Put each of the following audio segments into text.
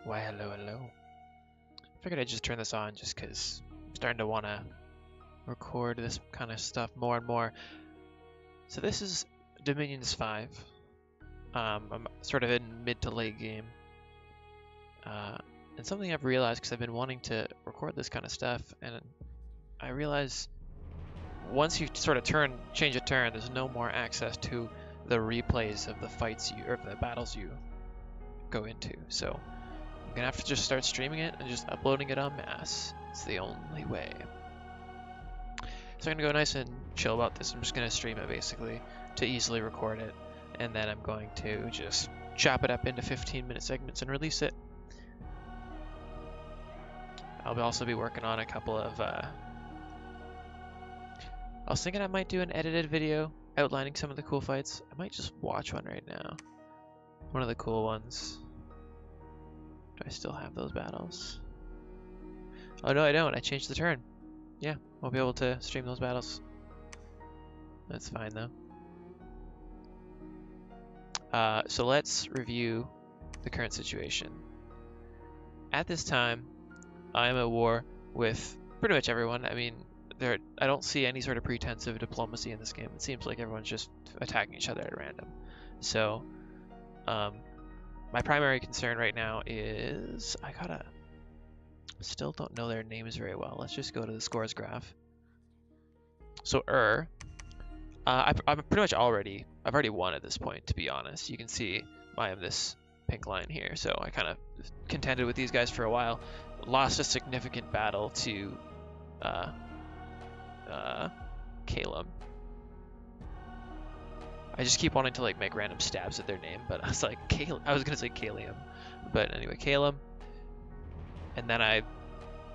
Why, hello, hello. Figured I'd just turn this on just because I'm starting to want to record this kind of stuff more and more. So this is Dominions 5. I'm sort of in mid to late game. And something I've realized, because I've been wanting to record this kind of stuff, and I realize once you sort of change a turn, there's no more access to the replays of the fights or the battles you go into. So I'm gonna have to just start streaming it and just uploading it en masse. It's the only way. So I'm gonna go nice and chill about this. I'm just gonna stream it basically to easily record it, and then I'm going to just chop it up into 15-minute segments and release it. I'll also be working on a couple of I was thinking I might do an edited video outlining some of the cool fights. I might just watch one right now. One of the cool ones. Do I still have those battles? Oh no, I don't. I changed the turn. Yeah, won't be able to stream those battles. That's fine though. So let's review the current situation. At this time, I am at war with pretty much everyone. I mean, I don't see any sort of pretense of diplomacy in this game. It seems like everyone's just attacking each other at random. So, my primary concern right now is still don't know their names very well. Let's just go to the scores graph. So I'm pretty much I've already won at this point, to be honest. You can see I am this pink line here. So I kind of contended with these guys for a while. Lost a significant battle to Calum. I just keep wanting to like make random stabs at their name, but I was like I was gonna say Calium, but anyway, Calum. And then I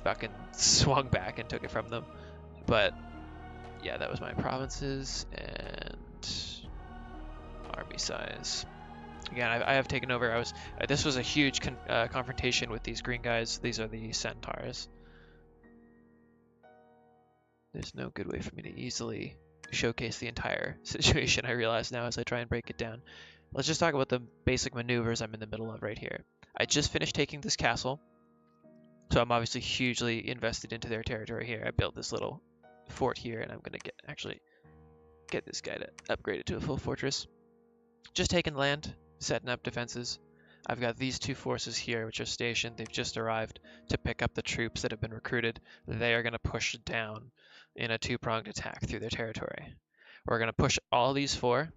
fucking swung back and took it from them. But yeah, that was my provinces and army size. Again, I have taken over. This was a huge confrontation with these green guys. These are the centaurs. There's no good way for me to easily showcase the entire situation, I realize now as I try and break it down. Let's just talk about the basic maneuvers I'm in the middle of right here. I just finished taking this castle, so I'm obviously hugely invested into their territory here. I built this little fort here, and I'm going to get this guy to upgrade it to a full fortress. Just taking land, setting up defenses. I've got these two forces here which are stationed. They've just arrived to pick up the troops that have been recruited. They are going to push down in a two-pronged attack through their territory. We're going to push all these all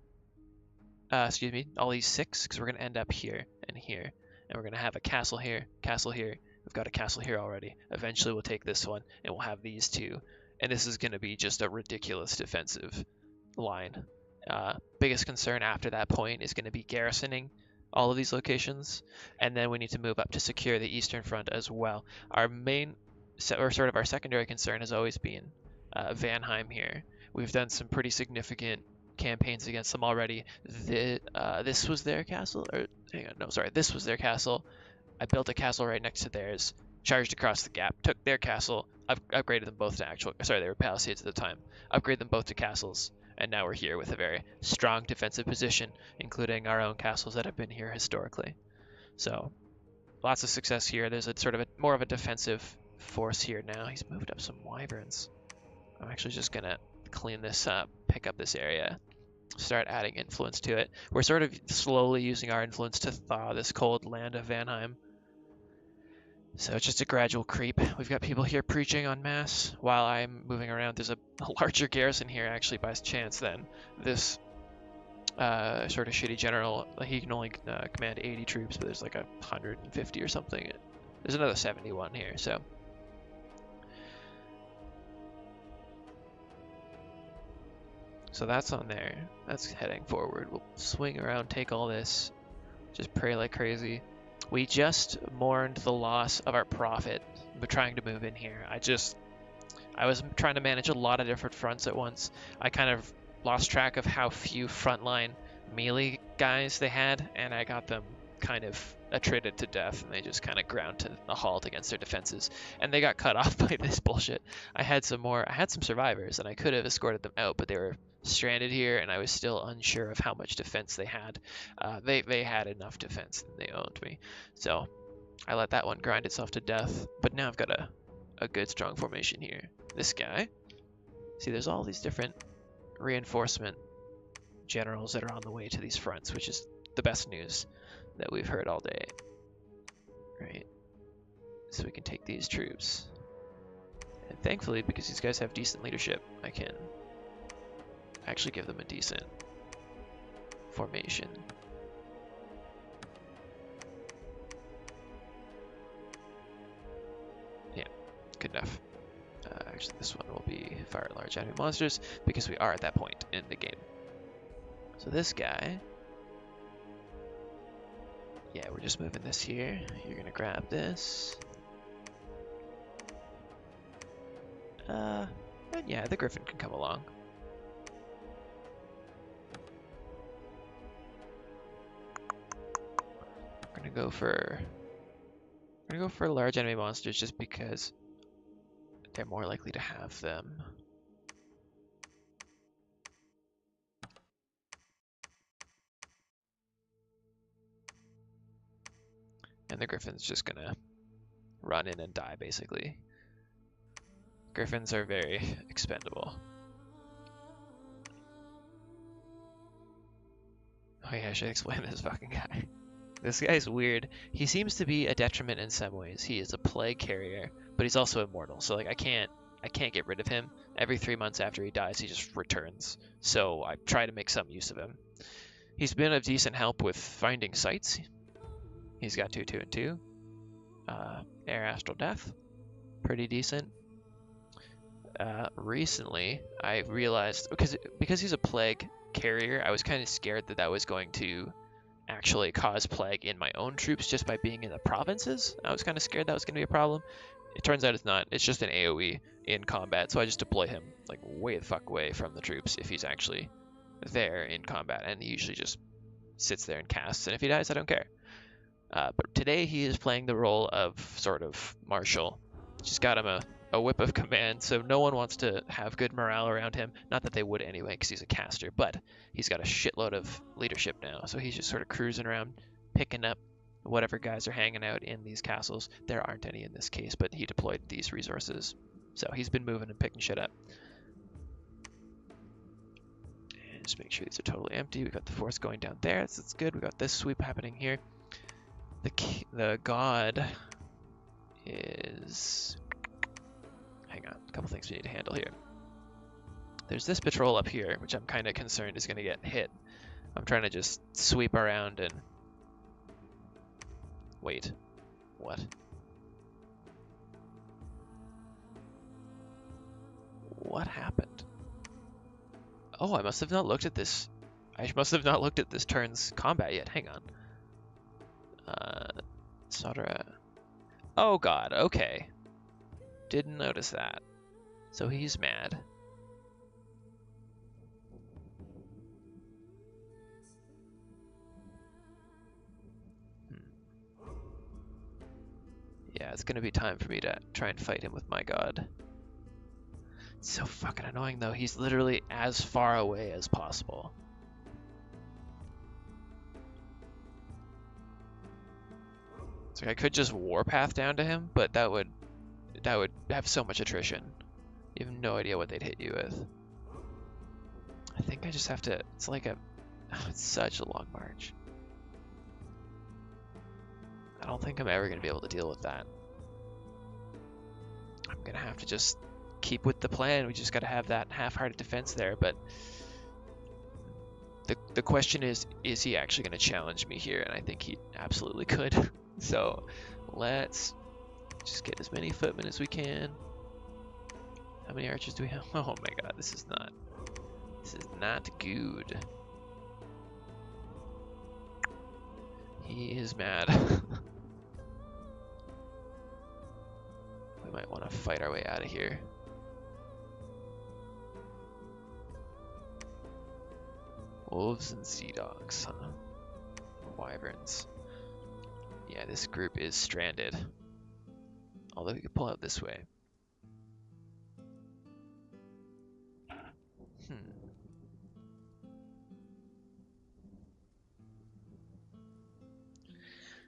these six, because we're going to end up here and here. And we're going to have a castle here, castle here. We've got a castle here already. Eventually we'll take this one and we'll have these two. And this is going to be just a ridiculous defensive line. Biggest concern after that point is going to be garrisoning all of these locations, and then we need to move up to secure the eastern front as well. Our our secondary concern has always been Vanheim here. We've done some pretty significant campaigns against them already. This was their castle, or hang on, no, sorry, this was their castle. I built a castle right next to theirs, charged across the gap, took their castle, upgraded them both to they were palisades at the time, upgraded them both to castles. And now we're here with a very strong defensive position, including our own castles that have been here historically. So, lots of success here. There's more of a defensive force here now. He's moved up some wyverns. I'm actually just going to clean this up, pick up this area, start adding influence to it. We're sort of slowly using our influence to thaw this cold land of Vanheim. So it's just a gradual creep. We've got people here preaching en masse while I'm moving around. There's a larger garrison here actually by chance than this sort of shitty general. He can only command 80 troops, but there's like 150 or something. There's another 71 here, so. So that's on there. That's heading forward. We'll swing around, take all this, just pray like crazy. We just mourned the loss of our prophet, but trying to move in here. I was trying to manage a lot of different fronts at once. I kind of lost track of how few frontline melee guys they had, and I got them kind of attrited to death, and they just kind of ground to a halt against their defenses, and they got cut off by this bullshit. I had some survivors, and I could have escorted them out, but they were stranded here, and I was still unsure of how much defense they had. They had enough defense, and they owned me. So I let that one grind itself to death, but now I've got a good strong formation here. This guy, see, there's all these different reinforcement generals that are on the way to these fronts, which is the best news that we've heard all day. Right? So we can take these troops. And thankfully, because these guys have decent leadership, I can actually give them a decent formation. Yeah, good enough. Actually, this one will be fire at large enemy monsters because we are at that point in the game. So this guy, yeah, we're just moving this here. You're gonna grab this. And yeah, the Griffin can come along. We're gonna go for large enemy monsters just because they're more likely to have them. And the Griffin's just gonna run in and die, basically. Griffins are very expendable. Oh yeah, I should explain this fucking guy. This guy's weird. He seems to be a detriment in some ways. He is a plague carrier, but he's also immortal. So like I can't get rid of him. Every 3 months after he dies, he just returns. So I try to make some use of him. He's been of decent help with finding sites. He's got 2, 2, and 2. Air Astral Death, pretty decent. Recently, I realized because he's a plague carrier, I was kind of scared that that was going to actually cause plague in my own troops just by being in the provinces. I was kind of scared that was going to be a problem. It turns out it's not. It's just an AoE in combat, so I just deploy him like way the fuck away from the troops if he's actually there in combat, and he usually just sits there and casts, and if he dies, I don't care. But today he is playing the role of sort of marshal. Just got him a whip of command, so no one wants to have good morale around him. Not that they would anyway, because he's a caster, but he's got a shitload of leadership now, so he's just sort of cruising around, picking up whatever guys are hanging out in these castles. There aren't any in this case, but he deployed these resources. So he's been moving and picking shit up. And just make sure these are totally empty. We got the force going down there, so that's good. We got this sweep happening here. The god is... Hang on, a couple things we need to handle here. There's this patrol up here, which I'm kind of concerned is going to get hit. I'm trying to just sweep around and... Wait. What? What happened? Oh, I must have not looked at this. I must have not looked at this turn's combat yet. Hang on. Sadra. Oh god, okay. Didn't notice that. So he's mad. Yeah, it's gonna be time for me to try and fight him with my god. It's so fucking annoying though. He's literally as far away as possible. So I could just warpath down to him, but that would have so much attrition. You have no idea what they'd hit you with. I think I just have to. It's like it's such a long march. I don't think I'm ever gonna be able to deal with that. I'm gonna have to just keep with the plan. We just gotta have that half-hearted defense there. But the question is he actually gonna challenge me here? And I think he absolutely could. So let's just get as many footmen as we can. How many archers do we have? Oh my god, this is not good. He is mad. We might want to fight our way out of here. Wolves and sea dogs, huh? Wyverns. Yeah, this group is stranded. Although we could pull out this way.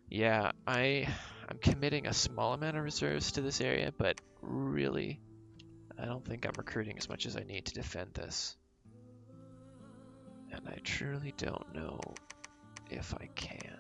Yeah, I'm I'm committing a small amount of reserves to this area, but really, I don't think I'm recruiting as much as I need to defend this. And I truly don't know if I can.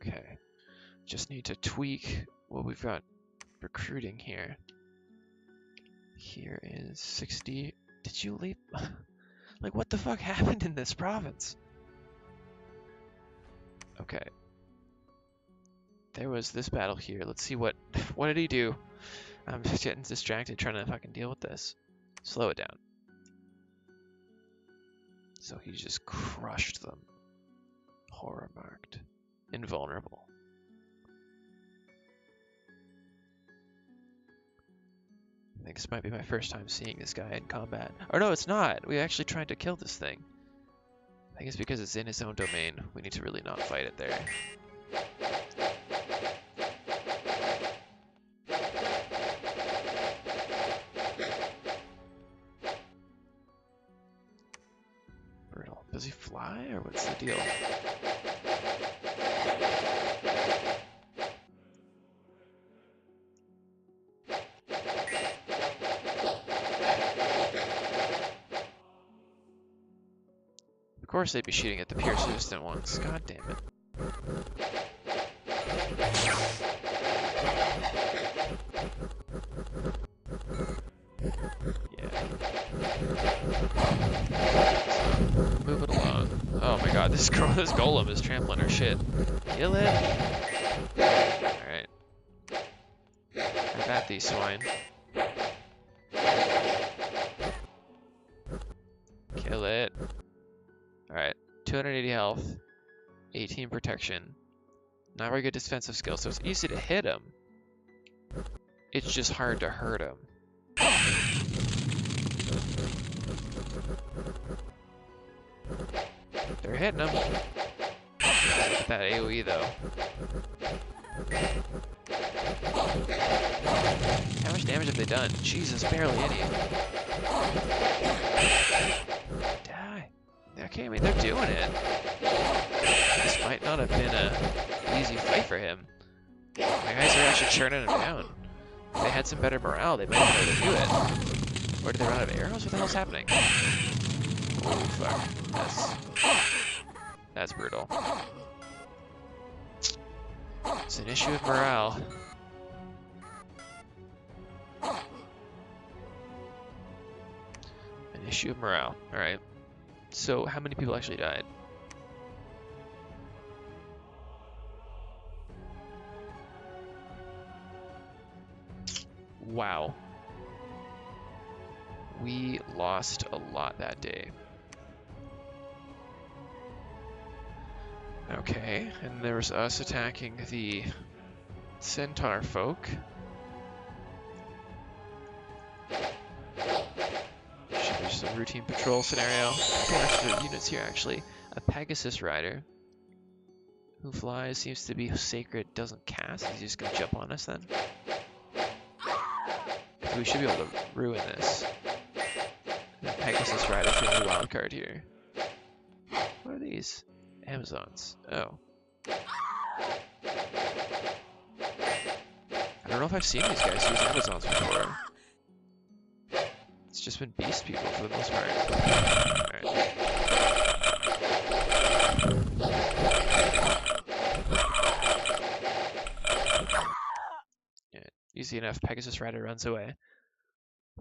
Okay, just need to tweak what we've got recruiting here. Here is 60. Did you leave? Like, what the fuck happened in this province? Okay. There was this battle here. Let's see what did he do? I'm just getting distracted trying to fucking deal with this. Slow it down. So he just crushed them. Horror marked. Invulnerable. I think this might be my first time seeing this guy in combat. Or no, it's not. We actually tried to kill this thing. I think it's because it's in his own domain. We need to really not fight it there. Brutal. Does he fly or what's the deal? Of course they'd be shooting at the pierce-resistant ones. God damn it. Yeah. Move it along. Oh my god, this golem is trampling our shit. Kill it! Alright. Have at these swine. Kill it. Alright, 280 health, 18 protection. Not very good defensive skill, so it's easy to hit him. It's just hard to hurt him. They're hitting him. That AoE though. How much damage have they done? Jesus, barely any. Die. Okay, I mean, they're doing it. This might not have been an easy fight for him. My guys are actually churning him down. If they had some better morale, they might have been able to do it. Or did they run out of arrows? What the hell's happening? Oh, fuck. That's brutal. It's an issue of morale. An issue of morale. Alright. So, how many people actually died? Wow. We lost a lot that day. Okay, and there was us attacking the centaur folk. There's a routine patrol scenario. Two extra units here, actually. A Pegasus rider who flies, seems to be sacred, doesn't cast. He's just gonna jump on us then. We should be able to ruin this. The Pegasus rider for the wild card here. What are these? Amazons. Oh. I don't know if I've seen these guys use Amazons before. It's just been beast people for the most part. Alright. Yeah, easy enough. Pegasus rider runs away.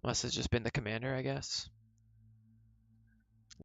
Must have just been the commander, I guess.